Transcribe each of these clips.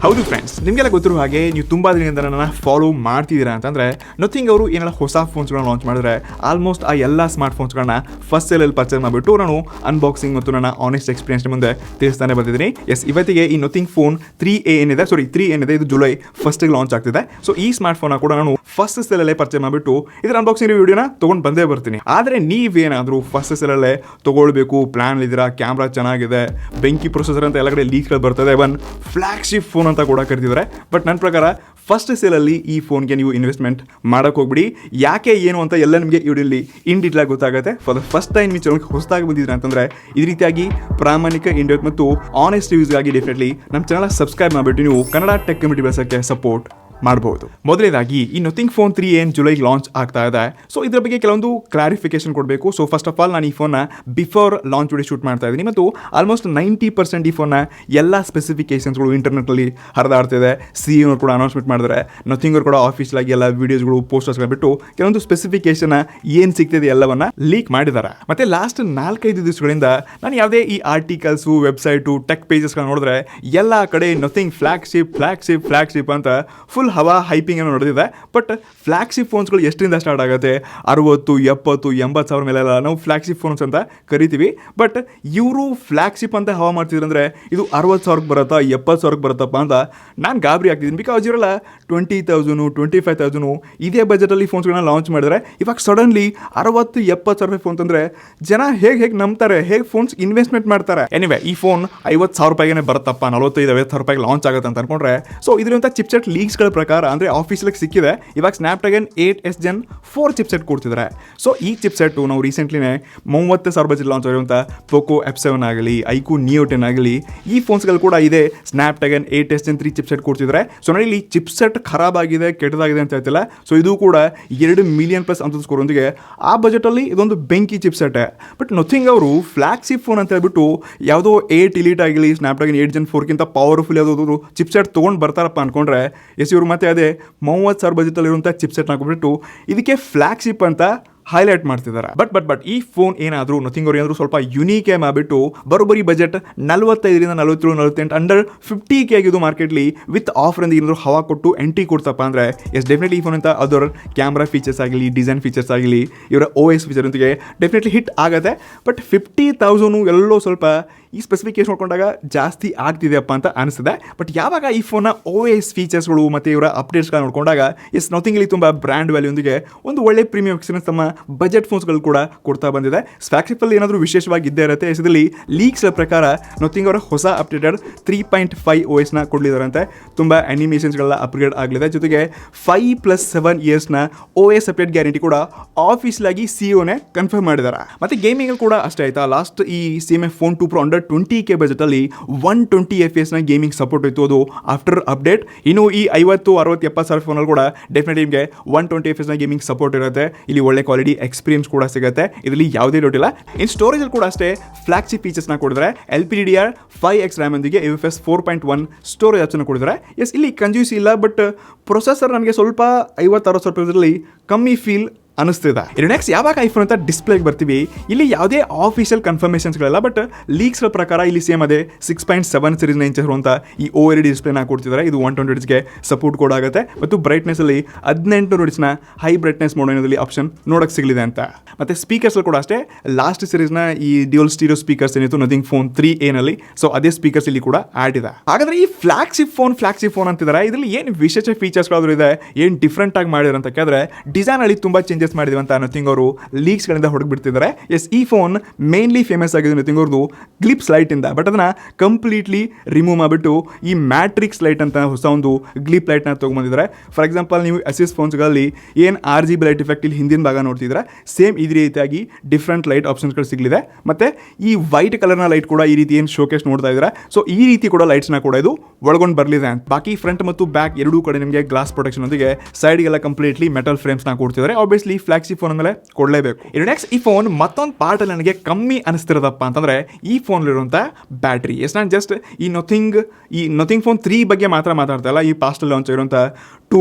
ಹೌದು ಫ್ರೆಂಡ್ಸ್, ನಿಮಗೆಲ್ಲ ಗೊತ್ತಿರೋ ಹಾಗೆ ನೀವು ತುಂಬಾ ದಿನದಿಂದ ನನ್ನ ಫಾಲೋ ಮಾಡ್ತಿದ್ದೀರಾ ಅಂತಂದ್ರೆ ನಥಿಂಗ್ ಅವರು ಏನೆಲ್ಲ ಹೊಸ ಫೋನ್ಸ್ಗಳನ್ನ ಲಾಂಚ್ ಮಾಡಿದ್ರೆ ಆಲ್ಮೋಸ್ಟ್ ಆ ಎಲ್ಲ ಸ್ಮಾರ್ಟ್ ಫೋನ್ಸ್ಗಳನ್ನ ಫಸ್ಟ್ ಸೇಲಲ್ಲಿ ಪರ್ಚೇಸ್ ಮಾಡಿಬಿಟ್ಟು ನಾನು ಅನ್ಬಾಕ್ಸಿಂಗ್ ಮತ್ತು ನನ್ನ ಆನೆಸ್ಟ್ ಎಕ್ಸ್ಪೀರಿಯನ್ಸ್ ಮುಂದೆ ತಿಳಿಸ್ತಾನೆ ಬಂದಿದ್ದೀನಿ. ಇವತ್ತಿಗೆ ಈ ನಥಿಂಗ್ ಫೋನ್ 3 ಏನಿದೆ ಇದು ಜುಲೈ ಫಸ್ಟಿಗೆ ಲಾಂಚ್ ಆಗ್ತಿದೆ. ಸೊ ಈ ಸ್ಮಾರ್ಟ್ ಫೋನ್ ಕೂಡ ನಾನು ಫಸ್ಟ್ ಸೇಲಲ್ಲೇ ಪರ್ಚೇಸ್ ಮಾಡಿಬಿಟ್ಟು ಇದರ ಅನ್ಬಾಕ್ಸಿಂಗ್ ವಿಡಿಯೋನ ತೊಗೊಂಡು ಬಂದೇ ಬರ್ತೀನಿ. ಆದರೆ ನೀವೇನಾದರೂ ಫಸ್ಟ್ ಸೇಲಲ್ಲೇ ತೊಗೊಳ್ಬೇಕು ಪ್ಲಾನ್ ಇದ್ದೀರಾ, ಕ್ಯಾಮ್ರಾ ಚೆನ್ನಾಗಿದೆ, ಬೆಂಕಿ ಪ್ರೊಸೆಸರ್ ಅಂತ ಎಲ್ಲ ಕಡೆ ಲೀಕ್ಗಳು ಬರ್ತದೆ, ಫ್ಲಾಗ್ಶಿಪ್ ಫೋನ್ ಅಂತ ಕೂಡ ಕರಿತಿದ್ದಾರೆ. ಬಟ್ ನನ್ನ ಪ್ರಕಾರ ಫಸ್ಟ್ ಸೇಲಲ್ಲಿ ಈ ಫೋನ್ಗೆ ನೀವು ಇನ್ವೆಸ್ಟ್ಮೆಂಟ್ ಮಾಡೋಕೆ ಹೋಗ್ಬಿಡಿ. ಯಾಕೆ ಏನು ಅಂತ ಎಲ್ಲ ನಿಮಗೆ ಈ ವಿಡಿಯೋಲಿ ಇನ್ ಡೀಟೇಲ್ ಆಗಿ ಗೊತ್ತಾಗುತ್ತೆ. ಫಾರ್ ದ ಫಸ್ಟ್ ಟೈಮ್ ಈ ಚಾನಲ್ಗೆ ಹೊಸದಾಗಿ ಬಂದಿದ್ದೀರಾ ಅಂತಂದರೆ ಈ ರೀತಿಯಾಗಿ ಪ್ರಾಮಾಣಿಕ ಇಂಡಿಯಾ ಮತ್ತು ಆನೆಸ್ಟ್ ರಿವ್ಯೂಸ್ಗಾಗಿ ಡೆಫಿನೆಟ್ಲಿ ನಮ್ಮ ಚಾನಲ್ ಸಬ್ಸ್ಕ್ರೈಬ್ ಮಾಡಿಬಿಟ್ಟು ನೀವು ಕನ್ನಡ ಟೆಕ್ ಕಮ್ಯುನಿಟಿ ಬೆಳೆಸೋಕ್ಕೆ ಸಪೋರ್ಟ್ ಮಾಡಬಹುದು. ಮೊದಲನೇದಾಗಿ ಈ ನಥಿಂಗ್ ಫೋನ್ 3 ಏನು ಜುಲೈಗೆ ಲಾಂಚ್ ಆಗ್ತಾ ಇದೆ. ಸೊ ಇದ್ರ ಬಗ್ಗೆ ಕೆಲವೊಂದು ಕ್ಲಾರಿಫಿಕೇಶನ್ ಕೊಡಬೇಕು. ಸೊ ಫಸ್ಟ್ ಆಫ್ ಆಲ್ ನಾನು ಈ ಫೋನ್ನ ಬಿಫೋರ್ ಲಾಂಚ್ ವಿಡಿಯೋ ಶೂಟ್ ಮಾಡ್ತಾ ಇದ್ದೀನಿ ಮತ್ತು ಆಲ್ಮೋಸ್ಟ್ 90% ಈ ಫೋನ್ನ ಎಲ್ಲ ಸ್ಪೆಸಿಫಿಕೇಶನ್ಸ್ಗಳು ಇಂಟರ್ನೆಟ್ನಲ್ಲಿ ಹರಿದಾಡ್ತಿದೆ. CEO ಕೂಡ ಅನೌನ್ಸ್ಮೆಂಟ್ ಮಾಡಿದ್ರೆ, ನಥಿಂಗ್ ಅವರು ಕೂಡ ಆಫೀಸ್ಲಾಗಿ ಎಲ್ಲ ವೀಡಿಯೋಸ್ಗಳು ಪೋಸ್ಟರ್ಸ್ಗಳು ಬಿಟ್ಟು ಕೆಲವೊಂದು ಸ್ಪೆಸಿಫಿಕೇಶನ್ ಏನು ಸಿಗ್ತಿದೆ ಎಲ್ಲವನ್ನ ಲೀಕ್ ಮಾಡಿದ್ದಾರೆ. ಮತ್ತೆ ಲಾಸ್ಟ್ 4-5 ದಿವಸಗಳಿಂದ ನಾನು ಯಾವುದೇ ಈ ಆರ್ಟಿಕಲ್ಸು, ವೆಬ್ಸೈಟು, ಟೆಕ್ ಪೇಜಸ್ಗಳನ್ನ ನೋಡಿದ್ರೆ ಎಲ್ಲ ಕಡೆ ನಥಿಂಗ್ ಫ್ಲಾಗ್ಶಿಪ್ ಅಂತ ಫುಲ್ ಹವಾ ಹೈಪಿಂಗ್ ಏನೋ ನಡೆದಿದೆ. ಬಟ್ ಫ್ಲಾಗ್ಶಿಪ್ ಫೋನ್ಸ್ಗಳು ಎಷ್ಟರಿಂದ ಸ್ಟಾರ್ಟ್ ಆಗುತ್ತೆ? 60, 70, 80 ಸಾವಿರ ಮೇಲೆಲ್ಲ ನಾವು ಫ್ಲಾಗ್ಶಿಪ್ ಫೋನ್ಸ್ ಅಂತ ಕರಿತೀವಿ. ಬಟ್ ಇವರು ಫ್ಲಾಗ್ಶಿಪ್ ಅಂತ ಹವಾ ಮಾಡ್ತಿದ್ರು ಅಂದರೆ ಇದು 60 ಸಾವಿರಕ್ಕೆ ಬರುತ್ತಾ, 70 ಸಾವಿರಕ್ಕೆ ಬರುತ್ತಪ್ಪ ಅಂತ ನಾನು ಗಾಬರಿ ಆಗ್ತಿದ್ದೀನಿ. ಬಿಕಾಸ್ ಇವರೆಲ್ಲ 20,000, 25,000 ಇದೇ ಬಜೆಟಲ್ಲಿ ಫೋನ್ಸ್ಗಳನ್ನ ಲಾಂಚ್ ಮಾಡಿದ್ರೆ ಇವಾಗ ಸಡನ್ಲಿ 60-70 ಸಾವಿರ ಫೋನ್ ಅಂದರೆ ಜನ ಹೇಗೆ ನಂಬ್ತಾರೆ, ಹೇಗೆ ಫೋನ್ಸ್ ಇನ್ವೆಸ್ಟ್ಮೆಂಟ್ ಮಾಡ್ತಾರೆ? ಎನಿವೆ ಈ ಫೋನ್ 50,000 ರೂಪಾಯಿಗೆ ಬರುತ್ತಪ್ಪ, 45,000 ರೂಪಾಯಿಗೆ ಲಾಂಚ್ ಆಗುತ್ತೆ ಅಂತ ಅನ್ಕೊಂಡ್ರೆ, ಸೊ ಇದರಿಂದ ಚಿಪ್ಸೆಟ್ ಲೀಕ್ಸ್ಗಳ ಪ್ರಕಾರ ಅಂದರೆ ಆಫೀಸಲ್ಲಿ ಸಿಕ್ಕಿದೆ. ಇವಾಗ ಸ್ನ್ಯಾಪ್ಡ್ರ್ಯಾಗನ್ 8s Gen 4 ಚಿಪ್ಸೆಟ್ ಕೊಡ್ತಿದ್ದಾರೆ. ಸೊ ಈ ಚಿಪ್ಸೆಟ್ಟು ನಾವು ರೀಸೆಂಟ್ಲಿನೇ 30,000 ಬಜೆಟ್ ಲಾಂಚ್ ಆಗಿರುವಂಥ ಪೋಕೋ F7 ಆಗಲಿ, ಐಕ್ಯೂ Neo 10 ಆಗಲಿ ಈ ಫೋನ್ಸ್ಗಳು ಕೂಡ ಇದೆ ಸ್ನ್ಯಾಪ್ಡ್ರ್ಯಾಗನ್ 8s Gen 3 ಚಿಪ್ಸೆಟ್ ಕೊಡ್ತಿದ್ದಾರೆ. ಸೊ ನೋಡಿ ಇಲ್ಲಿ ಚಿಪ್ಸೆಟ್ ಖರಾಬ್ ಆಗಿದೆ, ಕೆಟ್ಟದಾಗಿದೆ ಅಂತ ಹೇಳ್ತಿಲ್ಲ. ಸೊ ಇದು ಕೂಡ 2 ಮಿಲಿಯನ್ ಪ್ಲಸ್ ಅಂತ ಸ್ಕೋರೊಂದಿಗೆ ಆ ಬಜೆಟಲ್ಲಿ ಇದೊಂದು ಬೆಂಕಿ ಚಿಪ್ಸೆಟ್. ಬಟ್ ನಥಿಂಗ್ ಅವರು ಫ್ಲಾಗ್ಶಿಪ್ ಫೋನ್ ಅಂತ ಹೇಳ್ಬಿಟ್ಟು ಯಾವುದೋ 8 Elite ಆಗಲಿ, ಸ್ನ್ಯಾಪ್ಡ್ರ್ಯಾಗನ್ 8 Gen 4ಗಿಂತ ಪವರ್ಫುಲ್ ಯಾವುದಾದ್ರು ಚಿಪ್ಸೆಟ್ ತೊಗೊಂಡು ಬರ್ತಾರಪ್ಪ ಅನ್ಕೊಂಡ್ರೆ ಇವರು ಮತ್ತೆ ಅದೇ 30,000 ಬಜೆಟಲ್ಲಿರುವಂಥ ಚಿಪ್ಸೆಟ್ ಹಾಕ್ಬಿಟ್ಟು ಇದಕ್ಕೆ ಫ್ಲಾಗ್ಶಿಪ್ ಅಂತ ಹೈಲೈಟ್ ಮಾಡ್ತಿದ್ದಾರೆ. ಬಟ್ ಈ ಫೋನ್ ಏನಾದರೂ ನಥಿಂಗ್ ಅವ್ರು ಏನಾದರೂ ಸ್ವಲ್ಪ ಯುನೀಕ್ ಮಾಡಿಬಿಟ್ಟು ಬರೋಬ್ಬರಿ ಬಜೆಟ್ 45ರಿಂದ 47, 48 ಅಂಡರ್ 50K ಆಗಿದ್ದು ಮಾರ್ಕೆಟ್ಲಿ ವಿತ್ ಆಫರ್ ಅಂತ ಏನಾದರೂ ಹವಾ ಕೊಟ್ಟು ಎಂಟ್ರಿ ಕೊಡ್ತಪ್ಪ ಅಂದರೆ ಡೆಫಿನೆಟ್ಲಿ ಈ ಫೋನ್ ಅಂತ ಅದರ ಕ್ಯಾಮ್ರಾ ಫೀಚರ್ಸ್ ಆಗಲಿ, ಡಿಸೈನ್ ಫೀಚರ್ಸ್ ಆಗಲಿ, ಇವರ OS ಫೀಚರ್ ಅಂತಿಗೆ ಡೆಫಿನೆಟ್ಲಿ ಹಿಟ್ ಆಗುತ್ತೆ. ಬಟ್ 50,000 ಎಲ್ಲೋ ಸ್ವಲ್ಪ ಈ ಸ್ಪೆಸಿಫಿಕೇಶನ್ ನೋಡ್ಕೊಂಡಾಗ ಜಾಸ್ತಿ ಆಗ್ತಿದೆಯಪ್ಪ ಅಂತ ಅನಿಸಿದೆ. ಬಟ್ ಯಾವಾಗ ಈ ಫೋನ್ನ OS ಫೀಚರ್ಸ್ಗಳು ಮತ್ತು ಇವರ ಅಪ್ಡೇಟ್ಸ್ಗಳನ್ನ ನೋಡ್ಕೊಂಡಾಗ ನಥಿಂಗಲ್ಲಿ ತುಂಬ ಬ್ರ್ಯಾಂಡ್ ವ್ಯಾಲ್ಯೂಂದಿಗೆ ಒಂದು ಒಳ್ಳೆ ಪ್ರೀಮಿಯಂ ಎಕ್ಸ್ಪೀರಿಯನ್ಸ್ ತಮ್ಮ ಬಜೆಟ್ ಫೋನ್ಸ್ಗಳು ಕೂಡ ಕೊಡ್ತಾ ಬಂದಿದೆ. ಫ್ಲಾಗ್ಶಿಪ್ಪಲ್ಲಿ ಏನಾದರೂ ವಿಶೇಷವಾಗಿ ಇದ್ದೇ ಇರುತ್ತೆ. ಇದರಲ್ಲಿ ಲೀಕ್ಸ್ ಪ್ರಕಾರ ನಥಿಂಗ್ ಅವರ ಹೊಸ ಅಪ್ಡೇಟೆಡ್ 3.5 OSನ ಕೊಡಲಿದ್ದಾರಂತೆ. ತುಂಬ ಅನಿಮೇಷನ್ಸ್ಗಳೆಲ್ಲ ಅಪ್ಗ್ರೇಡ್ ಆಗಲಿದೆ. ಜೊತೆಗೆ 5+7 ಇಯರ್ಸ್ನ OS ಅಪ್ಡೇಟ್ ಗ್ಯಾರಂಟಿ ಕೂಡ ಆಫೀಸ್ಲಾಗಿ CEOನೇ ಕನ್ಫರ್ಮ್ ಮಾಡಿದ್ದಾರೆ. ಮತ್ತು ಗೇಮಿಂಗಲ್ಲಿ ಕೂಡ ಅಷ್ಟೇ ಆಯಿತಾ, ಲಾಸ್ಟ್ ಈ CMF phone 2 Pro under 20K ಬಜೆಟಲ್ಲಿ 120 FPS gaming support ಇತ್ತು. ಅದು ಆಫ್ಟರ್ ಅಪ್ಡೇಟ್ ಇನ್ನು ಈ 50, 60, 70 ಸಾವಿರ ಫೋನಲ್ಲಿ ಕೂಡ ಡೆಫಿನೆಟ್ಲಿ ನಿಮಗೆ 120 FPS ಗೇಮಿಂಗ್ ಸಪೋರ್ಟ್ ಇರುತ್ತೆ. ಇಲ್ಲಿ ಒಳ್ಳೆ ಕ್ವಾಲಿಟಿ ಎಕ್ಸ್ಪೀರಿಯನ್ಸ್ ಕೂಡ ಸಿಗುತ್ತೆ. ಇದರಲ್ಲಿ ಯಾವುದೇ ಡೌಟ್ ಇಲ್ಲ. ಇನ್ನು ಸ್ಟೋರೇಜಲ್ಲಿ ಕೂಡ ಅಷ್ಟೇ ಫ್ಲಾಗ್ಶಿಪ್ ಫೀಚರ್ಸ್ನ ಕೊಡಿದ್ರೆ LPDDR5X RAM ಒಂದಿಗೆ UFS 4.1 ಸ್ಟೋರೇಜ್ ಆಪ್ಷನ್ ಕೊಡಿದ್ರೆ. ಇಲ್ಲಿ ಕಂಜ್ಯೂಸ್ ಇಲ್ಲ, ಬಟ್ ಪ್ರೊಸೆಸರ್ ನನಗೆ ಸ್ವಲ್ಪ 50-60 ರೂಪಾಯಿದಲ್ಲಿ ಕಮ್ಮಿ ಫೀಲ್ ಅನಿಸ್ತಿದೆ. ಇನ್ನು ನೆಕ್ಸ್ಟ್ ಯಾವಾಗ ಐಫೋನ್ ಅಂತ ಡಿಸ್ಪ್ಲೇಗೆ ಬರ್ತೀವಿ, ಇಲ್ಲಿ ಯಾವುದೇ ಆಫಿಷಿಯಲ್ ಕನ್ಫರ್ಮೇಷನ್ಸ್ಗಳಿಲ್ಲ. ಬಟ್ ಲೀಕ್ಸ್ಗಳ ಪ್ರಕಾರ ಇಲ್ಲಿ ಸೇಮ್ ಅದೇ 6.7 ಸೀರೀಸ್ನ ಇಂಚಸ್ ಅಂತ ಈ OLED ಡಿಸ್ಪ್ಲೇನ ಕೊಡ್ತಿದ್ದಾರೆ. ಇದು 120 Hzಗೆ ಸಪೋರ್ಟ್ ಕೂಡ ಆಗುತ್ತೆ. ಮತ್ತು ಬ್ರೈಟ್ನೆಸ್ಸಲ್ಲಿ 1800 Hzನ ಹೈ ಬ್ರೈಟ್ನೆಸ್ ಮೋಡೋನಲ್ಲಿ ಆಪ್ಷನ್ ನೋಡೋಕ್ಕೆ ಸಿಗಲಿದೆ ಅಂತ. ಮತ್ತು ಸ್ಪೀಕರ್ಸ್ ಕೂಡ ಅಷ್ಟೇ ಲಾಸ್ಟ್ ಸೀರೀಸ್ನ ಈ ಡ್ಯೂಯಲ್ ಸ್ಟೀರಿಯೋ ಸ್ಪೀಕರ್ಸ್ ಏನಿತ್ತು ನಥಿಂಗ್ ಫೋನ್ 3 ಏನಲ್ಲಿ, ಸೊ ಅದೇ ಸ್ಪೀಕರ್ಸ್ ಇಲ್ಲಿ ಕೂಡ ಆ್ಯಡ್ ಇದೆ. ಹಾಗಾದ್ರೆ ಈ ಫ್ಲಾಗ್ಶಿಪ್ ಫೋನ್ ಅಂತಿದ್ದಾರೆ, ಇದರಲ್ಲಿ ಏನು ವಿಶೇಷ ಫೀಚರ್ಸ್ಗಳಾದರೂ ಇದೆ, ಏನು ಡಿಫ್ರೆಂಟ್ ಆಗಿ ಮಾಡಿದ್ರು ಅಂತ ಕೇಳಿದ್ರೆ ಡಿಸೈನ್ ಅಲ್ಲಿ ತುಂಬ ಚೇಂಜಸ್ ಮಾಡಿದೀವಿ ಅಂತ ನಥಿಂಗ್ ಅವರು ಲೀಕ್ಸ್ಗಳಿಂದ ಹೊರಬಿಡ್ತಿದ್ದಾರೆ. ಈ ಫೋನ್ ಮೇನ್ಲಿ ಫೇಮಸ್ ಆಗಿದೆ ನಥಿಂಗ್ ಅವ್ರದ್ದು ಗ್ಲಿಪ್ಸ್ ಲೈಟ್ ಇಂದ. ಬಟ್ ಅದನ್ನ ಕಂಪ್ಲೀಟ್ಲಿ ರಿಮೂವ್ ಮಾಡಿಬಿಟ್ಟು ಈ ಮ್ಯಾಟ್ರಿಕ್ಸ್ ಲೈಟ್ ಅಂತ ಹೊಸ ಒಂದು ಗ್ಲಿಪ್ ಲೈಟ್ನ ತೊಗೊಂಡ್ಬಂದಿದ್ದಾರೆ. ಫಾರ್ ಎಕ್ಸಾಂಪಲ್ ನೀವು ಅಸಿಸ್ ಫೋನ್ಸ್ಗಳಲ್ಲಿ ಏನು RGB ಲೈಟ್ ಇಫೆಕ್ಟ್ ಇಲ್ಲಿ ಹಿಂದಿನ ಭಾಗ ನೋಡ್ತಿದ್ರೆ, ಸೇಮ್ ಇದೇ ರೀತಿಯಾಗಿ ಡಿಫ್ರೆಂಟ್ ಲೈಟ್ ಆಪ್ಷನ್ಸ್ಗಳು ಸಿಗಲಿದೆ. ಮತ್ತೆ ಈ ವೈಟ್ ಕಲರ್ನ ಲೈಟ್ ಕೂಡ ಈ ರೀತಿ ಏನು ಶೋಕೇಸ್ ನೋಡ್ತಾ ಇದ್ದಾರೆ, ಸೊ ಈ ರೀತಿ ಕೂಡ ಲೈಟ್ಸ್ನ ಕೂಡ ಇದು ಒಳಗೊಂಡು ಬರಲಿದೆ ಅಂತ. ಬಾಕಿ ಫ್ರಂಟ್ ಮತ್ತು ಬ್ಯಾಕ್ ಎರಡೂ ಕಡೆ ನಿಮಗೆ ಗ್ಲಾಸ್ ಪ್ರೊಟೆಕ್ಷನ್ ಒಂದಿಗೆ ಸೈಡ್ಗೆಲ್ಲ ಕಂಪ್ಲೀಟ್ಲಿ ಮೆಟಲ್ ಫ್ರೇಮ್ಸ್ನ ಕೊಡ್ತಿದ್ದಾರೆ. ಆಬ್ವಿಯಸ್ಲಿ ಫ್ಲಾಗ್ಶಿಪ್ ಫೋನ್ ಮೇಲೆ ಕೊಡಲೇಬೇಕು. ಇನ್ನು ನೆಕ್ಸ್ಟ್ ಈ ಫೋನ್ ಮತ್ತೊಂದು ಪಾರ್ಟ್ ಅಲ್ಲಿ ನನಗೆ ಕಮ್ಮಿ ಅನಿಸ್ತಿರೋದಪ್ಪ ಅಂತಂದ್ರೆ ಈ ಫೋನ್ಲಿರುವಂಥ ಬ್ಯಾಟ್ರಿ. ನಾನು ಜಸ್ಟ್ ಈ ನಥಿಂಗ್ ಫೋನ್ 3 ಬಗ್ಗೆ ಮಾತ್ರ ಮಾತಾಡ್ತಾ ಇಲ್ಲ. ಈ ಪಾಸ್ಟಲ್ಲಿ ಲಾಂಚ್ ಆಗಿರುವಂಥ ಟೂ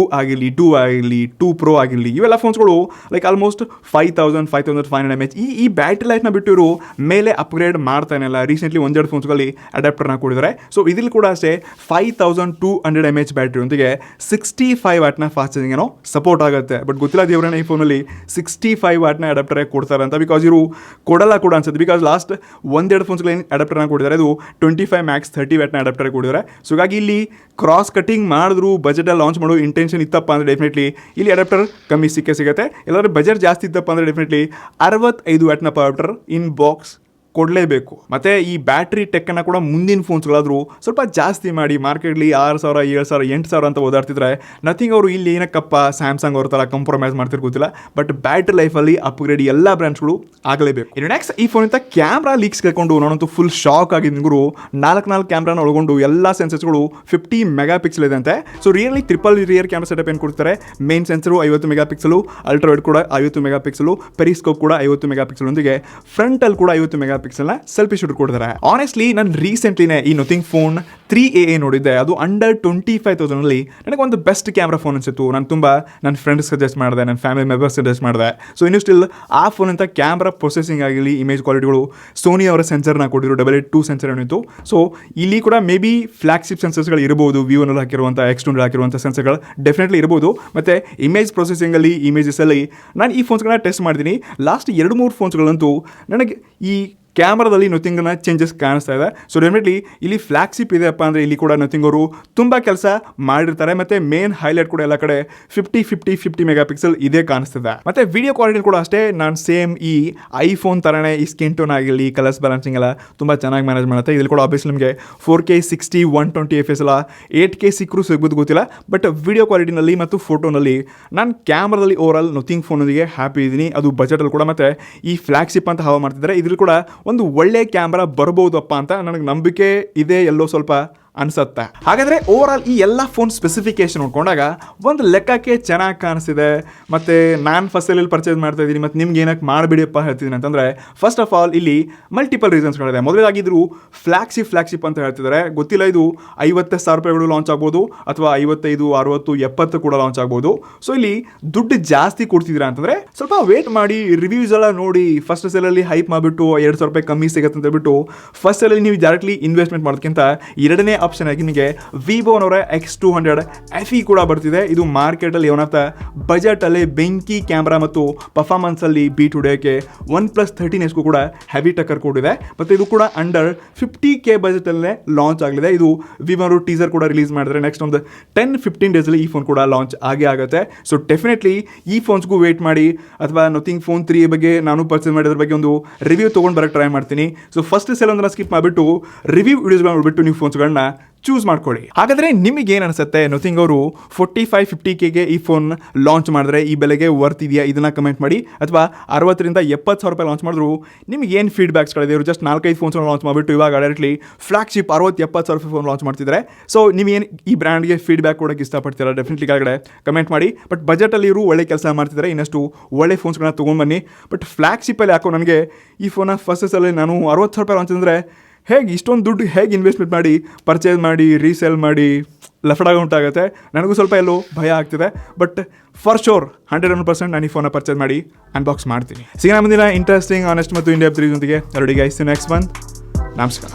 ಪ್ರೋ ಆಗಿರಲಿ, ಇವೆಲ್ಲ ಫೋನ್ಸ್ಗಳು ಲೈಕ್ ಆಲ್ಮೋಸ್ಟ್ 5,500 mAh ಈ ಬ್ಯಾಟ್ರಿ ಲೈಫ್ನ ಬಿಟ್ಟು ಇವರು ಮೇಲೆ ಅಪ್ಗ್ರೇಡ್ ಮಾಡ್ತಾನೆಲ್ಲ. ರೀಸೆಂಟ್ಲಿ ಒಂದೆರಡು ಫೋನ್ಸ್ಗಳಲ್ಲಿ ಅಡಾಪ್ಟರ್ನ ಕೊಡಿದ್ದಾರೆ. ಸೊ ಇದ್ರಲ್ಲಿ ಕೂಡ ಅಷ್ಟೇ 5,200 mAh ಬ್ಯಾಟ್ರಿ ಒಂದಿಗೆ 65 ವಾಟ್ನ ಫಾಸ್ಟ್ ಚಾರ್ಜಿಂಗ್ ಏನೋ ಸಪೋರ್ಟ್ ಆಗುತ್ತೆ. ಬಟ್ ಗೊತ್ತಿಲ್ಲ ದೇವ್ರನ್ನ ಈ ಫೋನಲ್ಲಿ 65 ವಾಟ್ನ ಅಡಾಪ್ಟರೇ ಕೊಡ್ತಾರೆ ಅಂತ, ಬಿಕಾಸ್ ಇವರು ಕೊಡಲ್ಲ ಕೂಡ ಅನ್ಸುತ್ತೆ. ಬಿಕಾಸ್ ಲಾಸ್ಟ್ ಒಂದೆರಡು ಫೋನ್ಸ್ಗಳು ಅಡಾಪ್ಟರ್ನ ಕೊಡಿದ್ದಾರೆ, ಅದು 25 max 30 ವಾಟ್ನ ಅಡಾಪ್ಟರ್ ಕೊಡಿದ್ದಾರೆ. ಸೊ ಹಾಗಾಗಿ ಇಲ್ಲಿ ಕ್ರಾಸ್ ಕಟಿಂಗ್ ಮಾಡಿದ್ರು ಬಜೆಟಲ್ಲಿ ಲಾಂಚ್ ಮಾಡೋ ಇಂಟೆನ್ಷನ್ ಇತ್ತಪ್ಪ ಅಂದರೆ ಡೆಫಿನೆಟ್ಲಿ ಇಲ್ಲಿ ಅಡಾಪ್ಟರ್ ಕಮ್ಮಿ ಸಿಗುತ್ತೆ. ಎಲ್ಲರೂ ಬಜೆಟ್ ಜಾಸ್ತಿ ಇತ್ತಪ್ಪ ಅಂದರೆ ಡೆಫಿನೆಟ್ಲಿ 65 ವಾಟ್ನ ಅಡಾಪ್ಟರ್ ಇನ್ ಬಾಕ್ಸ್ ಕೊಡಲೇಬೇಕು. ಮತ್ತು ಈ ಬ್ಯಾಟ್ರಿ ಟೆಕ್ಕನ್ನು ಕೂಡ ಮುಂದಿನ ಫೋನ್ಸ್ಗಳಾದರೂ ಸ್ವಲ್ಪ ಜಾಸ್ತಿ ಮಾಡಿ ಮಾರ್ಕೆಟ್ಲಿ 6,000 7,000 8,000 ಅಂತ ಓದಾಡ್ತಿದ್ರೆ ನಥಿಂಗ್ ಅವರು ಇಲ್ಲಿ ಏನಕ್ಕಪ್ಪ ಸ್ಯಾಮ್ಸಂಗ್ ಅವ್ರ ಥರ ಕಂಪ್ರಮೈಸ್ ಮಾಡ್ತಿರ್ ಗೊತ್ತಿಲ್ಲ. ಬಟ್ ಬ್ಯಾಟ್ರಿ ಲೈಫಲ್ಲಿ ಅಪ್ಗ್ರೇಡ್ ಎಲ್ಲ ಬ್ರ್ಯಾಂಡ್ಸ್ಗಳು ಆಗಲೇಬೇಕು. ಇನ್ನು ನೆಕ್ಸ್ಟ್ ಈ ಫೋನಿಂದ ಕ್ಯಾಮ್ರಾ ಲೀಕ್ಸ್ ಕೇಳ್ಕೊಂಡು ನಾನಂತೂ ಫುಲ್ ಶಾಕ್ ಆಗಿದ್ದೀನಿ ಗುರು. 4 ಕ್ಯಾಮ್ರಾನ ಒಳಗೊಂಡು ಎಲ್ಲ ಸೆನ್ಸರ್ಸ್ಗಳು 50 ಮೆಗಾಪಿಕ್ಸೆಲ್ ಇದೆ ಅಂತೆ. So really triple rear camera setup ಏನು ಕೊಡ್ತಾರೆ. ಮೇನ್ ಸೆನ್ಸರು 50 ಮೆಗಾಪಿಕ್ಸೆಲು, ಅಲ್ಟ್ರಾವೈಡ್ ಕೂಡ 50 ಮೆಗಾಪಿಕ್ಸೆಲು, ಪೆರಿಸ್ಕೋಪ್ ಕೂಡ 50 ಮೆಗಾಪಿಕ್ಸೆಲ್ ಒಂದಿಗೆ ಫ್ರಂಟಲ್ಲಿ ಕೂಡ 50 ಮೆಗಾಪಿಕ್ಸೆಲ್ನ ಸೆಲ್ಫಿ ಶೂಟ್ ಕೊಡ್ತಾರೆ. ಆನೆಸ್ಟ್ಲಿ ನಾನು ರೀಸೆಂಟ್ಲಿನೇ ಈ ನಥಿಂಗ್ ಫೋನ್ 3AA ನೋಡಿದ್ದೆ. ಅದು ಅಂಡರ್ 25,000 ನನಗೆ ಒಂದು ಬೆಸ್ಟ್ ಕ್ಯಾಮ್ರಾ ಫೋನ್ ಅನಿಸಿತ್ತು. ನಾನು ತುಂಬ ನನ್ನ ಫ್ರೆಂಡ್ಸ್ ಸಜೆಸ್ಟ್ ಮಾಡಿದೆ, ನನ್ನ ಫ್ಯಾಮಿಲಿ ಮೆಂಬರ್ಸ್ ಸಜೆಸ್ಟ್ ಮಾಡಿದೆ. ಸೊ ಇನ್ನು ಸ್ಟಿಲ್ ಆ ಫೋನ್ ಅಂತ ಕ್ಯಾಮ್ರಾ ಪ್ರೊಸೆಸಿಂಗ್ ಆಗಿರಲಿ, ಇಮೇಜ್ ಕ್ವಾಲಿಟಿಗಳು ಸೋನಿ ಅವರ ಸೆನ್ಸರ್ನ ಕೊಟ್ಟಿದ್ರು, 882 ಸೆನ್ಸರ್ ಏನಿತ್ತು. ಸೊ ಇಲ್ಲಿ ಕೂಡ ಮೇ ಬಿ ಫ್ಲಾಗ್ಶಿಪ್ ಸೆನ್ಸರ್ಸ್ಗಳು ಇರ್ಬೋದು, ವಿವೋನಲ್ಲಿ ಹಾಕಿರುವಂಥ X2 ಹಾಕಿರುವಂಥ ಸೆನ್ಸರ್ಗಳು ಡೆಫಿನೆಟ್ಲಿ ಇರ್ಬೋದು. ಮತ್ತು ಇಮೇಜ್ ಪ್ರೊಸೆಸಿಂಗಲ್ಲಿ ಇಮೇಜಸಲ್ಲಿ ನಾನು ಈ ಫೋನ್ಸ್ಗಳನ್ನ ಟೆಸ್ಟ್ ಮಾಡಿದ್ದೀನಿ. ಲಾಸ್ಟ್ 2-3 ಫೋನ್ಸ್ಗಳಂತೂ ನನಗೆ ಈ ಕ್ಯಾಮ್ರಾದಲ್ಲಿ ನಥಿಂಗ್ನ ಚೇಂಜಸ್ ಕಾಣಿಸ್ತಾ ಇದೆ. ಸೊ ಡೆಫಿನೆಟ್ಲಿ ಇಲ್ಲಿ ಫ್ಲಾಗ್ಶಿಪ್ ಇದೆಯಪ್ಪ ಅಂದರೆ ಇಲ್ಲಿ ಕೂಡ ನಥಿಂಗ್ ಅವರು ತುಂಬ ಕೆಲಸ ಮಾಡಿರ್ತಾರೆ. ಮತ್ತು ಮೇನ್ ಹೈಲೈಟ್ ಕೂಡ ಎಲ್ಲ ಕಡೆ 50 ಮೆಗಾಪಿಕ್ಸೆಲ್ ಇದೇ ಕಾಣಿಸ್ತಿದೆ. ಮತ್ತು ವಿಡಿಯೋ ಕ್ವಾಲಿಟಿ ಕೂಡ ಅಷ್ಟೇ ನಾನು ಸೇಮ್ ಈ ಐಫೋನ್ ಥರನೇ ಈ ಸ್ಕಿನ್ ಟೋನ್ ಆಗಿರಲಿ, ಕಲರ್ಸ್ ಬ್ಯಾಲೆನ್ಸಿಂಗ್ ಎಲ್ಲ ತುಂಬ ಚೆನ್ನಾಗಿ ಮ್ಯಾನೇಜ್ ಮಾಡುತ್ತೆ. ಇಲ್ಲಿ ಕೂಡ ಆಬ್ವಿಯಸ್ಲಿ ನಿಮಗೆ 4K 60 120 FPS ಎಲ್ಲ 8K ಸಿಕ್ಕರೂ ಸಿಗ್ಬೋದು ಗೊತ್ತಿಲ್ಲ. ಬಟ್ ವಿಡಿಯೋ ಕ್ವಾಲಿಟಿನಲ್ಲಿ ಮತ್ತು ಫೋಟೋನಲ್ಲಿ ನಾನು ಕ್ಯಾಮ್ರಾದಲ್ಲಿ ಓವರಾಲ್ ನಥಿಂಗ್ ಫೋನೊಂದಿಗೆ ಹ್ಯಾಪಿ ಇದ್ದೀನಿ. ಅದು ಬಜೆಟಲ್ಲಿ ಕೂಡ. ಮತ್ತು ಈ ಫ್ಲಾಗ್ಶಿಪ್ ಅಂತ ಹವಾ ಮಾಡ್ತಿದ್ದಾರೆ, ಇದ್ರಲ್ಲಿ ಕೂಡ ಒಂದು ಒಳ್ಳೆ ಕ್ಯಾಮ್ರಾ ಬರ್ಬೋದಪ್ಪ ಅಂತ ನನಗೆ ನಂಬಿಕೆ ಇದೆ ಎಲ್ಲೋ ಸ್ವಲ್ಪ ಅನ್ಸುತ್ತೆ. ಹಾಗಾದರೆ ಓವರ್ ಆಲ್ ಈ ಎಲ್ಲ ಫೋನ್ ಸ್ಪೆಸಿಫಿಕೇಶನ್ ನೋಡ್ಕೊಂಡಾಗ ಒಂದು ಲೆಕ್ಕಕ್ಕೆ ಚೆನ್ನಾಗಿ ಕಾಣಿಸ್ತಿದೆ. ಮತ್ತು ನಾನು ಫಸ್ಟ್ ಅಲ್ಲಿ ಪರ್ಚೇಸ್ ಮಾಡ್ತಾ ಇದ್ದೀನಿ, ಮತ್ತು ನಿಮ್ಗೆ ಏನಕ್ಕೆ ಮಾಡಿಬಿಡಿಯಪ್ಪ ಹೇಳ್ತಿದ್ದೀನಿ ಅಂತಂದರೆ ಫಸ್ಟ್ ಆಫ್ ಆಲ್ ಇಲ್ಲಿ ಮಲ್ಟಿಪಲ್ ರೀಸನ್ಸ್ಗಳಿದೆ. ಮೊದಲಾಗಿದ್ರು ಫ್ಲಾಗ್ಶಿಪ್ ಅಂತ ಹೇಳ್ತಿದ್ದಾರೆ. ಗೊತ್ತಿಲ್ಲ, ಇದು 50,000 ರೂಪಾಯಿಗಳು ಲಾಂಚ್ ಆಗ್ಬೋದು, ಅಥವಾ 55, 60, 70 ಕೂಡ ಲಾಂಚ್ ಆಗ್ಬೋದು. ಸೊ ಇಲ್ಲಿ ದುಡ್ಡು ಜಾಸ್ತಿ ಕೊಡ್ತಿದ್ದೀರಾ ಅಂತಂದರೆ ಸ್ವಲ್ಪ ವೇಟ್ ಮಾಡಿ, ರಿವ್ಯೂಸ್ ಎಲ್ಲ ನೋಡಿ. ಫಸ್ಟ್ ಸೆಲ್ಲಲ್ಲಿ ಹೈಪ್ ಮಾಡಿಬಿಟ್ಟು 2,000 ರೂಪಾಯಿ ಕಮ್ಮಿ ಸಿಗುತ್ತೆ ಅಂತ ಹೇಳ್ಬಿಟ್ಟು ಫಸ್ಟ್ ಸೆಲ್ಲಲ್ಲಿ ನೀವು ಡೈರೆಕ್ಟ್ಲಿ ಇನ್ವೆಸ್ಟ್ಮೆಂಟ್ ಮಾಡೋದಕ್ಕಿಂತ ಎರಡನೇ ಆಪ್ಷನ್ ಆಗಿ ನಿಮಗೆ ವಿವೋನವರ X200 FE ಕೂಡ ಬರ್ತಿದೆ. ಇದು ಮಾರ್ಕೆಟಲ್ಲಿ ಒನ್ ಆಫ್ ದ ಬಜೆಟಲ್ಲಿ ಬೆಂಕಿ ಕ್ಯಾಮ್ರಾ ಮತ್ತು ಪರ್ಫಾರ್ಮೆನ್ಸಲ್ಲಿ ಬೀಟ್ ಹೊಡೆಯೋಕ್ಕೆ OnePlus 13s ಕೂಡ ಹೆವಿ ಟಕ್ಕರ್ ಕೊಟ್ಟಿದೆ. ಮತ್ತು ಇದು ಕೂಡ ಅಂಡರ್ 50K ಬಜೆಟಲ್ಲೇ ಲಾಂಚ್ ಆಗಲಿದೆ. ಇದು ವಿವೋ ಟೀಸರ್ ಕೂಡ ರಿಲೀಸ್ ಮಾಡಿದ್ರೆ ನೆಕ್ಸ್ಟ್ ಒಂದು 10-15 ಡೇಸಲ್ಲಿ ಈ ಫೋನ್ ಕೂಡ ಲಾಂಚ್ ಆಗೇ ಆಗುತ್ತೆ. ಸೊ ಡೆಫಿನೆಟ್ಲಿ ಈ ಫೋನ್ಸ್ಗೂ ವೇಟ್ ಮಾಡಿ, ಅಥವಾ ನಥಿಂಗ್ ಫೋನ್ 3 ಬಗ್ಗೆ ನಾನು ಪರ್ಚೇಸ್ ಮಾಡಿದ್ರ ಬಗ್ಗೆ ಒಂದು ರಿವ್ಯೂ ತೊಗೊಂಡು ಬರೋಕ್ಕೆ ಟ್ರೈ ಮಾಡ್ತೀನಿ. ಸೊ ಫಸ್ಟ್ ಸೆಲ್ ಒಂದನ್ನು ಸ್ಕಿಪ್ ಮಾಡಿಬಿಟ್ಟು ರಿವ್ಯೂ ವಿಡಿಯೋಸ್ಗಳನ್ನ ನೋಡಿಬಿಟ್ಟು ನೀವು ಫೋನ್ಸ್ಗಳನ್ನ ಚೂಸ್ ಮಾಡ್ಕೊಳ್ಳಿ. ಹಾಗಾದರೆ ನಿಮಗೆ ಏನು ಅನಿಸುತ್ತೆ? ನಥಿಂಗ್ ಅವರು 45-50Kಗೆ ಈ ಫೋನ್ ಲಾಂಚ್ ಮಾಡಿದ್ರೆ ಈ ಬೆಲೆಗೆ ವರ್ತ್ ಇದೆಯಾ? ಇದನ್ನು ಕಮೆಂಟ್ ಮಾಡಿ. ಅಥವಾ 60,000-70,000 ರೂಪಾಯಿ ಲಾಂಚ್ ಮಾಡಿದ್ರು ನಿಮಗೆ ಏನು ಫೀಡ್ಬ್ಯಾಕ್ಸ್ಗಳಿದೆ? ಇವರು ಜಸ್ಟ್ 4-5 ಫೋನ್ಸ್ಗಳನ್ನ ಲಾಂಚ್ ಮಾಡಿಬಿಟ್ಟು ಇವಾಗ ಡೈರೆಕ್ಟ್ಲಿ ಫ್ಲಾಗ್ಶಿಪ್ 60,000-70,000 ರೂಪಾಯಿ ಫೋನ್ ಲಾಂಚ್ ಮಾಡ್ತಿದ್ದಾರೆ. ಸೊ ನೀವೇನು ಈ ಬ್ರ್ಯಾಂಡ್ಗೆ ಫೀಡ್ಬ್ಯಾಕ್ ಕೊಡೋಕ್ಕೆ ಇಷ್ಟಪಡ್ತೀರಾ? ಡೆಫಿನೆಟ್ಲಿ ಕೆಳಗಡೆ ಕಮೆಂಟ್ ಮಾಡಿ. ಬಟ್ ಬಜೆಟಲ್ಲಿ ಇವರು ಒಳ್ಳೆ ಕೆಲಸ ಮಾಡ್ತಿದ್ದಾರೆ, ಇನ್ನಷ್ಟು ಒಳ್ಳೆ ಫೋನ್ಸ್ಗಳನ್ನ ತೊಗೊಂಡ್ಬನ್ನಿ. ಬಟ್ ಫ್ಲಾಗ್ಶಿಪ್ಪಲ್ಲಿ ಯಾಕೋ ನನಗೆ ಈ ಫೋನ ಫಸ್ಟ್ ಸೆಲ್ಲಲ್ಲಿ ನಾನು 60,000 ರೂಪಾಯಿ ಲಾಂಚ್ ಅಂದರೆ ಹೇಗೆ ಇಷ್ಟೊಂದು ದುಡ್ಡು ಹೇಗೆ ಇನ್ವೆಸ್ಟ್ಮೆಂಟ್ ಮಾಡಿ ಪರ್ಚೇಸ್ ಮಾಡಿ ರೀಸೇಲ್ ಮಾಡಿ ಲಫಡಾಗ ಉಂಟಾಗುತ್ತೆ. ನನಗೂ ಸ್ವಲ್ಪ ಎಲ್ಲೋ ಭಯ ಆಗ್ತಿದೆ. ಬಟ್ ಫಾರ್ ಶೋರ್ 100% ನಾನು ಈ ಫೋನ ಪರ್ಚೇಸ್ ಮಾಡಿ ಅನ್ಬಾಕ್ಸ್ ಮಾಡ್ತೀನಿ. ಸಿಗೋಣ ಮುಂದಿನ ಇಂಟ್ರೆಸ್ಟಿಂಗ್, ಆನೆಸ್ಟ್ ಮತ್ತು ಇಂಡಿಯಾ 3 ಜೊತೆಗೆ. ಎರಡು ಗೈಸ್ ನೆಕ್ಸ್ಟ್ ಮಂತ್. ನಮಸ್ಕಾರ.